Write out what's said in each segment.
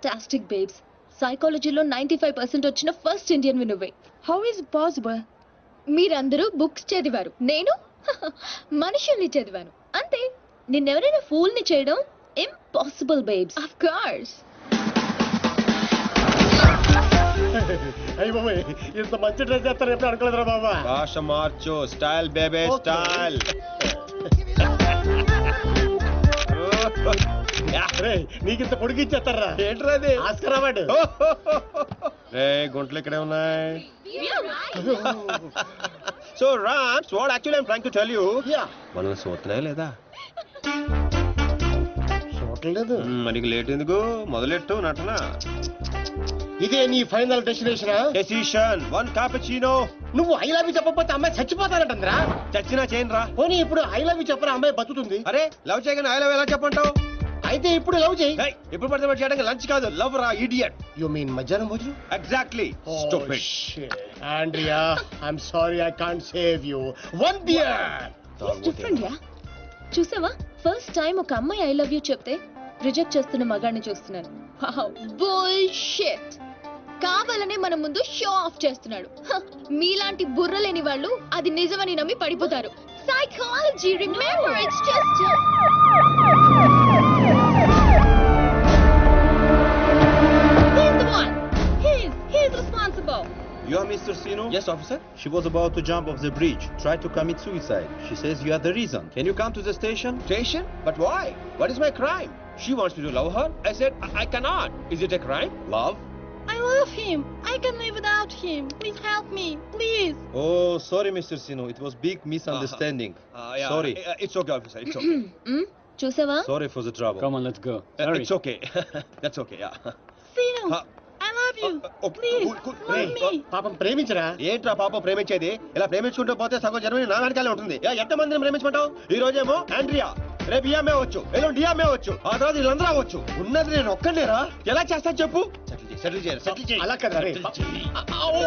Fantastic, babes. సైకాలజీలో 95% వచ్చిన first Indian నువ్వే. How is it possible? మీరందరూ బుక్స్ చదివారు, నేను మనుషుల్ని చదివాను అంతే. నిన్నెవరైనా ఫూల్ ని చేయడం ఇంపాసిబుల్ బేబ్స్. Of course. అయ్య బాబాయ్, ఇంత మంచి డ్రెస్ చేస్తారు ఎప్పుడు అనుకోలేదురా బాబా. భాష మార్చు, స్టైల్ బేబీ స్టైల్. నీకింత పొడిగిచ్చేస్తారా? ఏంట్రా అది? Oscar award. రే గుంటలు ఇక్కడే ఉన్నాయి. So Rams, what actually I'm trying to tell you, మనం చూస్తున్నాయా లేదా? చూడలేదు. మనకి లేట్ ఎందుకు, మొదలెట్టు నటన. ఇదే నీ ఫైనల్ డెసిషన్. 1 cappuccino. నువ్వు ఐ లవ్ యూ చెప్పకపోతే అమ్మాయి చచ్చిపోతానంటుందిరా. చచ్చినా చేయను రా. పోనీ ఇప్పుడు ఐ లవ్ యూ చెప్పరా, అమ్మాయి బతుకుతుంది. అరే లవ్ చేయగానే ఐ లవ్ ఎలా చెప్పంటావు? అయితే ఇప్పుడు లవ్ చేయి. ఇప్పుడు పడితే చేయడానికి లంచ్ కాదు, లవ్ రా ఇడియట్. యు మీన్ మధ్యాహ్నం భోజనం? Exactly. Stupid. Andrea, I'm sorry, I can't save you. 1 beer. Different yeah. చూసావా, ఫస్ట్ టైం ఒక అమ్మాయి ఐ లవ్ యూ చెప్తే రిజెక్ట్ చేస్తున్న మగాడిని చూస్తున్నాను. బుల్షిట్. కావాలనే మన ముందు షో ఆఫ్ చేస్తున్నాడు. మీలాంటి బుర్ర లేని వాళ్ళు అది నిజమని నమ్మి పడిపోతారు. Psychology, remember, it's just he's responsible. You are Mr. Sino? Yes, officer. She was about to jump off the bridge, tried to commit suicide. She says you are the reason. Can you come to the station? Station? But why? What is my crime? She wants me to love her. I said I cannot. Is it a crime? Love? I love him. I can live without him. Please help me, please. Oh, sorry, Mr. Sino. It was big misunderstanding. Yeah. Sorry. It's okay, officer. It's okay. చూసావా? Sorry for the trouble. Come on, let's go. It's okay. That's okay, yeah. Sino, I love you. Please, love me. పాపం ప్రేమించరా. ఏంట్రా పాపం ప్రేమించేది? ఇలా ప్రేమించుకుంటూ పోతే సగం జన్మని నా వెనకాలే ఉంటుంది. ఎంతమందిని ప్రేమించుకుంటావు? ఈ రోజేమో ఆండ్రియా, రేపు ఈఎంఏ వచ్చు, ఎల్లుండి డిఎంఏ వచ్చు, ఆ తర్వాత వీళ్ళందరూ అవ్వచ్చు. ఉన్నది నేను ఒక్కనేరా? ఎలా చేస్తా చెప్పు? సెటిల్ చేయాలి. అలా కదా రే.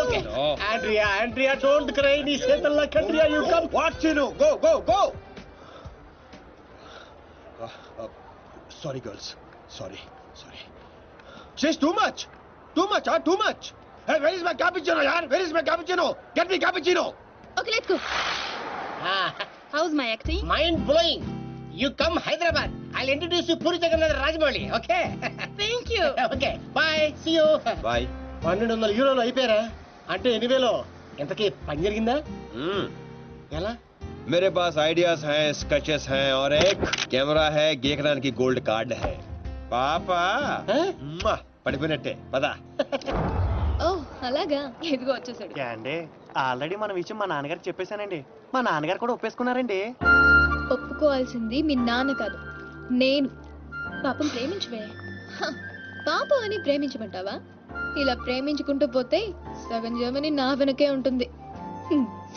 Okay Andrea, don't cry. నీ చేతల్లో కండ్రియా, యు కమ్. వాట్ చిను? Go. Sorry girls. Sorry. She's too much. Too much. Hey, where is my cappuccino, yaar? Where is my cappuccino? Get me cappuccino. Okay, let's go. How's my acting? Mind blowing. You come Hyderabad. I'll introduce you Puri Jagannadh Rajamouli. Okay. Thank you. Okay, bye, see you. Bye. 1200 యూరోలు అయిపోయారా? అంటే 8,000. ఇంతకీ పని జరిగిందా? ఎలా? मेरे पास ideas हैं, sketches हैं और एक कैमरा है, గీకడానికి గోల్డ్ కార్డ్ है. పాపా పడిపోయినట్టే పదా. ఓ అలాగా, ఇదిగో వచ్చేసాడు. అండి, ఆల్రెడీ మన విషయం మా నాన్నగారికి చెప్పేశానండి. మా నాన్నగారు కూడా ఒప్పేసుకున్నారండి. ఒప్పుకోవాల్సింది మీ నాన్న కాదు, నేను. పాపం ప్రేమించవే. పాపం అని ప్రేమించమంటావా? ఇలా ప్రేమించుకుంటూ పోతే సగం జర్మనీ నా వెనకే ఉంటుంది.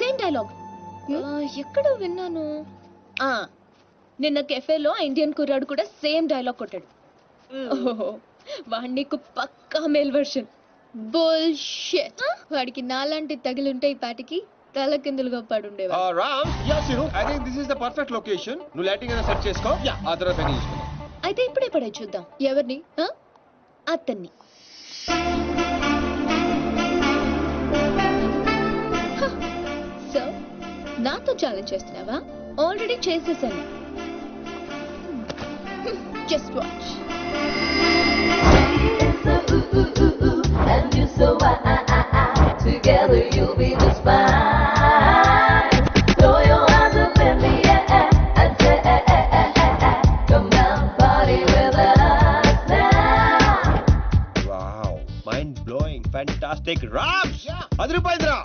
సేమ్ డైలాగ్ ఎక్కడో విన్నాను. నిన్న కెఫేలో ఇండియన్ కుర్రాడు కూడా సేమ్ డైలాగ్ కొట్టాడు. వాడి నీకు పక్కా మేల్ వర్షన్. బుల్షిట్. వాడికి నాలాంటి తగిలుంటే ఈ పాటికి తల కిందులుగా పడుండేవా. Ram, I think this is the perfect location. నువ్వు లైటింగ్ అయినా సెట్ చేసుకో, ఆ తర్వాత పెళ్లి చేసుకుందాం. అయితే ఇప్పుడే పడే చూద్దాం. ఎవరిని? అతన్ని. సో నాతో ఛాలెంజ్ చేస్తున్నావా? ఆల్రెడీ చేసేసాను. Just watch. And you so together you'll be just fine. Throw your hands up in the air and say, come down, party with us now. Wow, mind blowing, fantastic. Rams, అదిరిపోయిందిరా.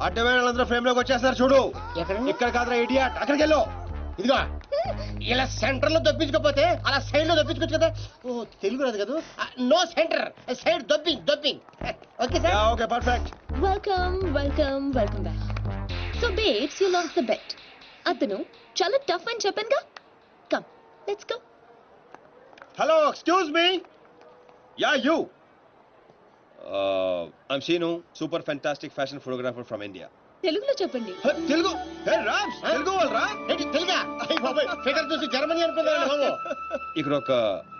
అడ్డమైన వాళ్ళందరూ frame లోకి వచ్చేస్తారు చూడు. ఇక్కడ కాదురా idiot, అక్కడికి వెళ్ళు. ఇదిగో ఇలా సెంటర్ లో దొప్పించకపోతే అలా సైడ్ లో దొప్పించుకోవచ్చు కదా. ఓ తెలుగు రాదు కదా. No centre, side dropping. Okay sir. Okay, perfect. Welcome back. So babes, you lost the bet. అతను చాలా టఫ్ అని చెప్పానుగా. Come, let's go. Hello excuse me ya you I'm Sheenu super fantastic fashion photographer from India. తెలుగులో చెప్పండి. తెలుగు రామ్స్ తెలుగు వాళ్ళరా? తెలుగా figure చూసి Germany అనుకున్నాను బాబు. ఇక్కడ ఒక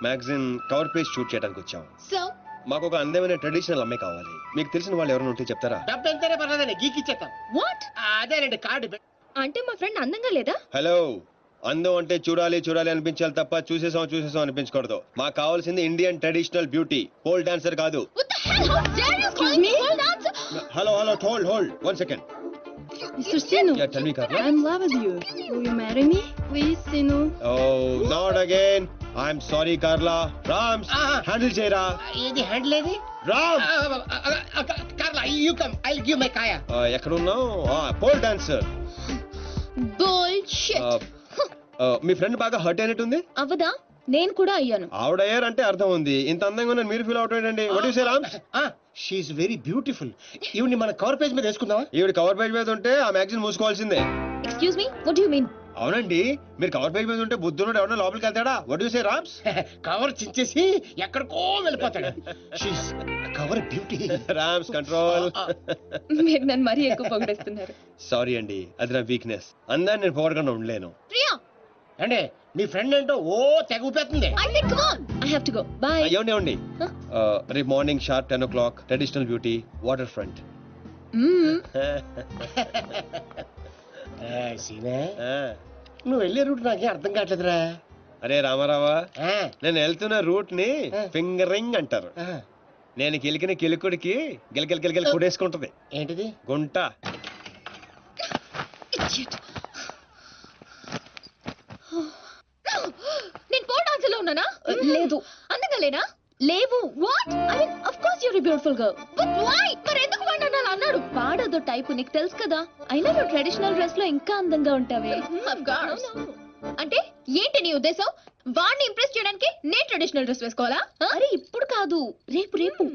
మ్యాగజైన్ కవర్ పేజ్ షూట్ చేయడానికి వచ్చాం. సో మాకు ఒక అందమైన ట్రెడిషనల్ అమ్మాయి కావాలి. మీకు తెలిసిన వాళ్ళు ఎవరైనా ఉంటే చెప్తారా? డబ్బు ఎంతైనా పర్లేదండి గీకి ఇచ్చేస్తాం. వాట్ అదేనండి కార్డు. అంటే మా ఫ్రెండ్ అందంగా లేదా? హలో, అందం అంటే చూడాలి చూడాలి అనిపించాలి తప్ప చూసేసాం అనిపించకూడదు. మాకు కావాల్సింది Indian traditional beauty, pole dancer కాదు. What the hell? How dare you call me pole dancer? Hello hold 1 second. Mr. Sinu, Yeah, tell me, Carla. I'm in love with you. Will you marry me? Please, Sinu. Oh, not again. I'm sorry, Carla. Rams, handle చేయరా. ఏది handle ఏది? Ram, Carla you come I will give my కాయా. ఎక్కడ ఉన్నావు? Pole dancer. Bullshit. మీ friend బాగా hurt అయినట్టుంది. అవదా? నేను కూడా అయ్యాను. ఆవిడయ్యారంటే అర్థం ఉంది. ఇంత అందంగా ఉన్నాను మీరు ఫీల్ అవుట్ ఏంటండి? What you say Rams? She is very beautiful. ఈవిని మన కవర్ పేజ్ మీద వేసుకుందామా? ఈవిడ కవర్ పేజ్ మీద ఉంటే ఆ magazine మూసుకోవాల్సిందే. Excuse me, what do you mean? అవునండి, మీరు కవర్ పేజ్ మీద ఉంటే బుద్ధుడు ఎవరైనా లోపలికి వెళ్తాడా? What you say Rams? Cover చించేసి ఎక్కడికో వెళ్ళిపోతాడు. She's cover beauty. Rams control. మీరు నన్ను మరీ ఎక్కువ పొగిడేస్తున్నారు. సారీ అండి, అది నా వీక్నెస్. అందాన్ని నేను పొగడకుండా ఉండలేను. ప్రియా, అంటే మీ ఫ్రెండ్ ఏంటో ఓ తెగ ఊపేస్తుంది. I think come on. I have to go. Bye. ఏమండి రేపు morning sharp 10 o'clock traditional beauty waterfront. సీనే నువ్వు వెళ్ళే రూట్ నాకేం అర్థం కావట్లేదురా. అరే రామారావా, నేను వెళ్తున్న రూట్ ని ఫింగరింగ్ అంటారు. నేను కిలికిన కిలుకుడికి గిలగిల కొడేసుకుంటది. ఏంటిది? గుంట. Idiot. నేను పోల్ డాన్సర్ లో ఉన్నానా? లేదు. అందంగా లేనా? లేవు. What? I mean of course you are a beautiful girl. But why? మరి ఎందుకు వాడు అలా అన్నాడు? వాడదో టైపు నీకు తెలుసు కదా. అయినా నువ్వు ట్రెడిషనల్ డ్రెస్ లో ఇంకా అందంగా ఉంటావే. Of course. అంటే ఏంటి నీ ఉద్దేశం? వాడిని ఇంప్రెస్ చేయడానికి నేను ట్రెడిషనల్ డ్రెస్ వేసుకోవాలా? అరే ఇప్పుడు కాదు, రేపు.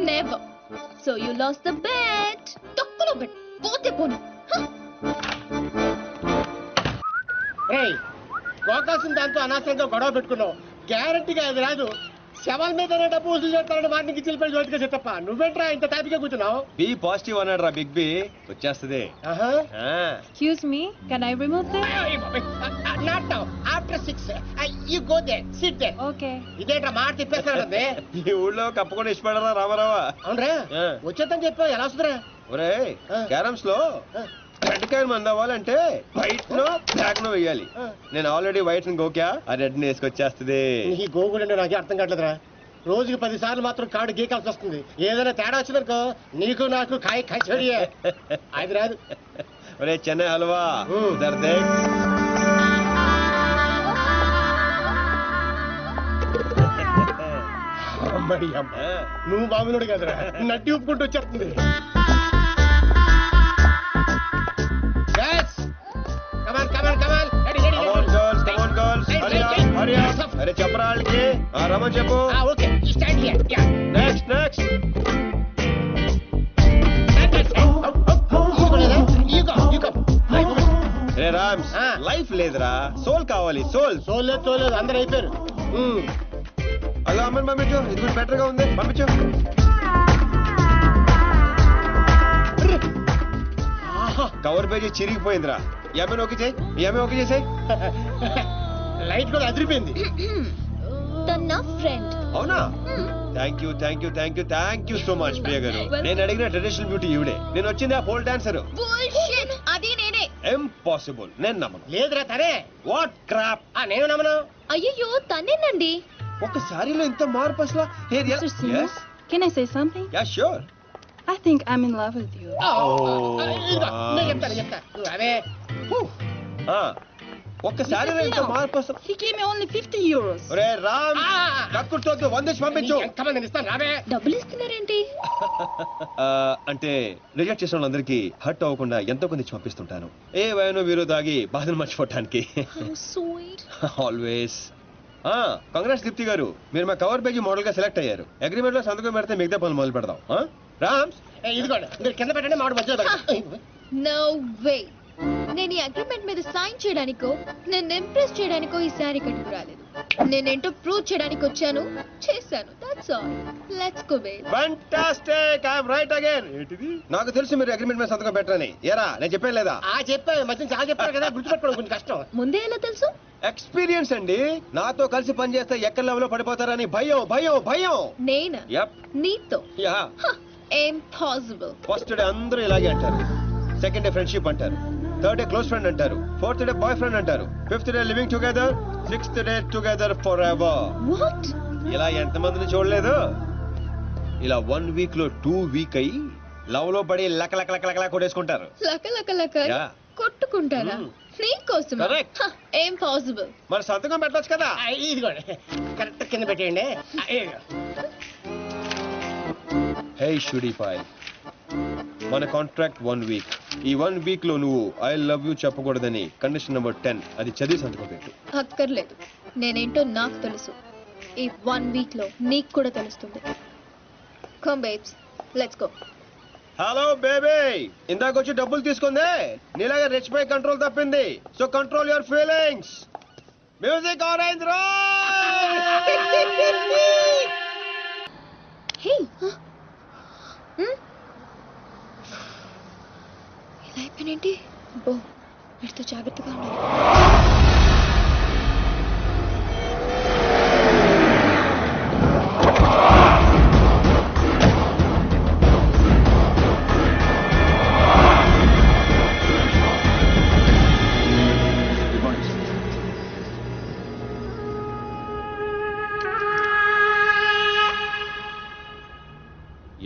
Never. So you lost the bet. తొక్కలో బెట్. పోతే పోను. ఏయ్, గోకాల్సిన దాంతో అనవసరంగా గొడవ పెట్టుకున్నావు. గ్యారంటీగా అది రాదు. శవాల మీద డబ్బు వసూలు చేస్తారని వాటికి చిల్లిపడి జోటిగా చెట్టప్ప. నువ్వేంట్రా ఇంత టాపిక్గా కూర్చున్నావు? బి పాజిటివ్ అన్నాడు రా బిగ్ బి. వచ్చేస్తుంది. Excuse me, can I remove this? Not now. After 6 you go there, sit there. Okay. ఇదేంట్రా మాట తిప్పేస్తాడంటే. ఈ ఊళ్ళో కప్పకుండా ఇష్టపడరా రామారావా? అవునరా, ఆ. వచ్చేద్దని చెప్పావు. ఎలా వస్తుందిరా? ఒరే క్యారమ్స్ లో రెడ్ కాయిన్ మంది అవ్వాలంటే వైట్ నో బ్లాక్ నో వేయాలి. నేను ఆల్రెడీ వైట్ గోకా, ఆ రెడ్ ని వేసుకొచ్చేస్తుంది. ఈ గోగుడు నాకే అర్థం కావట్లేదురా. రోజుకి 10 సార్లు మాత్రం కార్డు గీకాల్సి వస్తుంది. ఏదైనా తేడా వచ్చిందనుకో నీకు నాకు కాయ కచ్చడియే. అది రాదు. ఒరే చెన్నై హల్వా దర్దే. అమ్మడి అమ్మ, నువ్వు బాగున్నాడు కదరా, నడ్డి ఉప్పుకుంటూ వచ్చేస్తుంది. అరే చెప్పరా వాళ్ళకి. రమన్ చెప్పు. Okay, stand here. Yeah, next ray Rams, life లేదురా, సోల్ కావాలి. సోల్ తోలేదు అందరు అయిపోయారు. అలా అమ్మని పంపించు, ఇది కొంచెం బెటర్ గా ఉంది, పంపించు. కవర్ పేజీ చిరిగిపోయిందిరా. ఈ అమ్మాయిని ఓకే చేయి, ఈ అమ్మాయి ఓకే చేసాయి. లైట్ కూడా అదిరిపోయింది. తన ఫ్రెండ్. అవునా? థ్యాంక్ యూ సో మచ్ ప్రియ గారు. నేను అడిగిన ట్రెడిషనల్ బ్యూటీ ఈవిడే. నేను వచ్చింది ఆ పోల్ డాన్సర్. Bullshit. అది నేనే. ఇంపాసిబుల్, నేను నమ్మను. లేదురా తనే. What crop. నేను నమ్మను. అయ్యో తనేనండి. ఒక సారీలో ఇంత మార్పు అసలు. Mr. Sinu, can I say something? Yeah sure. I think I'm in love with you. నేను చెప్తా. అవే ఒక్క సారీలో ఇంత మార్పు అసలు. He gave me only 50 euros. ఒరే రామ్, కక్కుర్తో 100 ఇచ్చి పంపించు. ఎంతమంది నేను ఇస్తాను రావే. డబ్బులు ఇస్తున్నారేంటి? అంటే రిజెక్ట్ చేసిన వాళ్ళందరికీ హర్ట్ అవ్వకుండా ఎంతో కొంత ఇచ్చి పంపిస్తుంటాను. ఏ వయనో వీరు దాగి బాధను మర్చిపోవటానికి. How sweet. Always. Congrats Deepthi garu, మీరు మా కవర్ పేజీ మోడల్ గా సెలెక్ట్ అయ్యారు. అగ్రిమెంట్ లో సంతకం పెడితే మిగతా పనులు మొదలు పెడదాం. రామ్స్, ఇదిగోండి, మీరు కింద పెట్టండి, మామిడి మధ్యలో పెట్టండి. No way. నేను ఈ అగ్రిమెంట్ మీద సైన్ చేయడానికో, నేను ఇంప్రెస్ చేయడానికో ఈ సారీ కట్టుకు రాలేదు. నేనేంటో ప్రూవ్ చేయడానికి వచ్చాను, చేశాను. That's all. Let's go babe. Fantastic, I am right again. ఏంటిది? నాకు తెలుసు మీరు అగ్రిమెంట్ మీద సంతకం పెట్టరని. ఏరా నేను చెప్పాను లేదా? చెప్పాను మధ్య చాలా చెప్పారు కదా, గుర్తుపెట్టుకోవడం కొంచెం కష్టం. ముందే ఎలా తెలుసు? ఎక్స్పీరియన్స్ అండి. నాతో కలిసి పని చేస్తే ఎక్కడ లెవెల్లో పడిపోతారని భయం భయం భయం. నేనా? యప్. నీతో? యా. ఇంపాసిబుల్. ఫస్ట్ డే అందరూ ఇలాగే అంటారు, సెకండ్ డే ఫ్రెండ్షిప్ అంటారు, థర్డ్ డే క్లోజ్ ఫ్రెండ్ అంటారు, ఫోర్త్ డే బాయ్ ఫ్రెండ్ అంటారు, fifth day living together, sixth day together for ever. What? ఇలా ఎంతమందిని చూడలేదు? ఇలా 1 వీక్ లో 2 వీక్ అయ్యి లవ్ లో పడి లక లక లక లక కొట్టేసుకుంటారు. లక లక లక Yeah. కొట్టుకుంటారా? నీకోసం? Correct. ఇంపాసిబుల్. మరి సంతకం పెట్టొచ్చు కదా. ఇదిగోండి కరెక్ట్ కింద పెట్టేయండి. హే షుడీ పాయ్, మన కాంట్రాక్ట్ 1 వీక్. ఈ 1 వీక్ లో నువ్వు ఐ లవ్ యూ చెప్పకూడదని కండిషన్ నెంబర్ 10 అది చదివి సంతకం పెట్టు. అక్కర్లేదు, నేనేంటో నాకు తెలుసు. ఈ 1 వీక్ లో నీకు కూడా తెలుస్తుంది. Come babes, let's go. Hello baby, ఇందాక వచ్చి డబ్బులు తీసుకుందే నీలాగా రిచ్ పై కంట్రోల్ తప్పింది. So control your feelings. Music orange hey, ఇలా అయిపోయినేంటి? బో, వీటితో జాగ్రత్తగా ఉండాలి.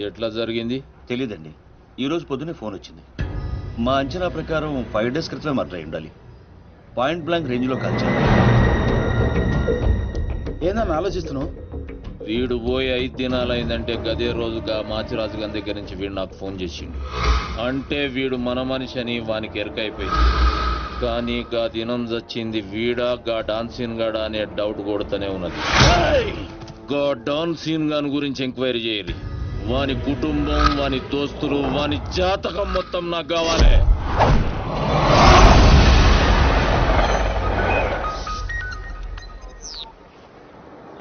ఎట్లా జరిగింది తెలీదండి. ఈ రోజు పొద్దునే ఫోన్ వచ్చింది. మా అంచనా ప్రకారం 5 డేస్ క్రితమే మర్డర్ అయి ఉండాలి. పాయింట్ బ్లాంక్ రేంజ్ లో కాల్చారు. ఏందన్నా ఆలోచిస్తున్నావు? వీడు పోయి 5 దినాలైందంటే గదే రోజుగా మాచిరాజు గారి దగ్గర నుంచి వీడు నాకు ఫోన్ చేసిండు. అంటే వీడు మన మనిషి అని వానికి ఎరకైపోయింది. కానీ గా దినం చచ్చింది వీడా గా డాన్సీన్ గాడా అనే డౌట్ కొడుతూనే ఉన్నది. గా డాన్సీన్ గాని గురించి ఎంక్వైరీ చేయరు. వాని కుటుంబం, వాని దోస్తులు, వాని జాతకం మొత్తం నాకు కావాలి.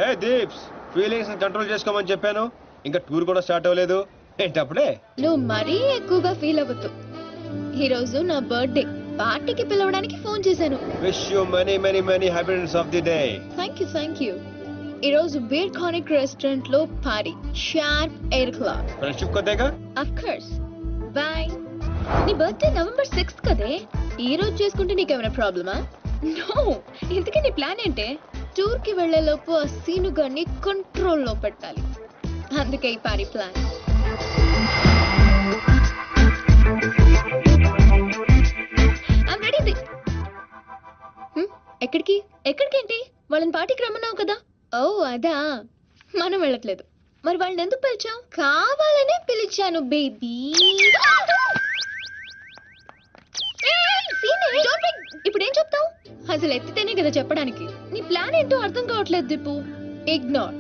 హే దీప్స్, ఫీలింగ్స్ కంట్రోల్ చేసుకోమని చెప్పాను. ఇంకా టూర్ కూడా స్టార్ట్ అవ్వలేదు ఏంటప్పుడే? నువ్వు మరీ ఎక్కువగా ఫీల్ అవ్వద్దు. ఈ రోజు నా బర్త్డే పార్టీకి పిలవడానికి ఫోన్ చేశాను. Wish you many many many happiness of the day. Thank you, thank you. ఈ రోజు బీర్ కానిక్ రెస్టారెంట్ లో పార్టీ, షార్ప్ 8 o'clock. ఫ్రెండ్షిప్ కొద్దేగా. Of course. Bye. నీ బర్త్డే నవంబర్ 6th కదే. ఈ రోజు చేసుకుంటే నీకేమైనా ప్రాబ్లమా? నో. ఇంతకీ నీ ప్లాన్ ఏంటే? టూర్ కి వెళ్లే లోపు ఆ సీను గారిని కంట్రోల్లో పెట్టాలి. అందుకే ఈ పార్టీ ప్లాన్. I'm ready. ఎక్కడికి? ఎక్కడికేంటి? వాళ్ళని పార్టీకి రమ్మన్నావు కదా. ఓ అదా, మనం వెళ్ళట్లేదు. మరి వాళ్ళని ఎందుకు పిలిచావు? కావాలనే పిలిచాను బేబీ. ఇప్పుడు ఏం చెప్తావు? అసలు ఎత్తితేనే కదా చెప్పడానికి. నీ ప్లాన్ ఏంటో అర్థం కావట్లేదు దీపు. ఇగ్నోర్.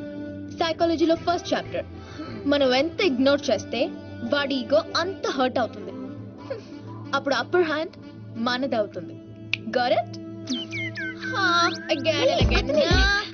సైకాలజీలో ఫస్ట్ చాప్టర్. మనం ఎంత ఇగ్నోర్ చేస్తే వాడి ఈగో అంత హర్ట్ అవుతుంది. అప్పుడు అప్పర్ హ్యాండ్ మనది అవుతుంది. Got it? I get it.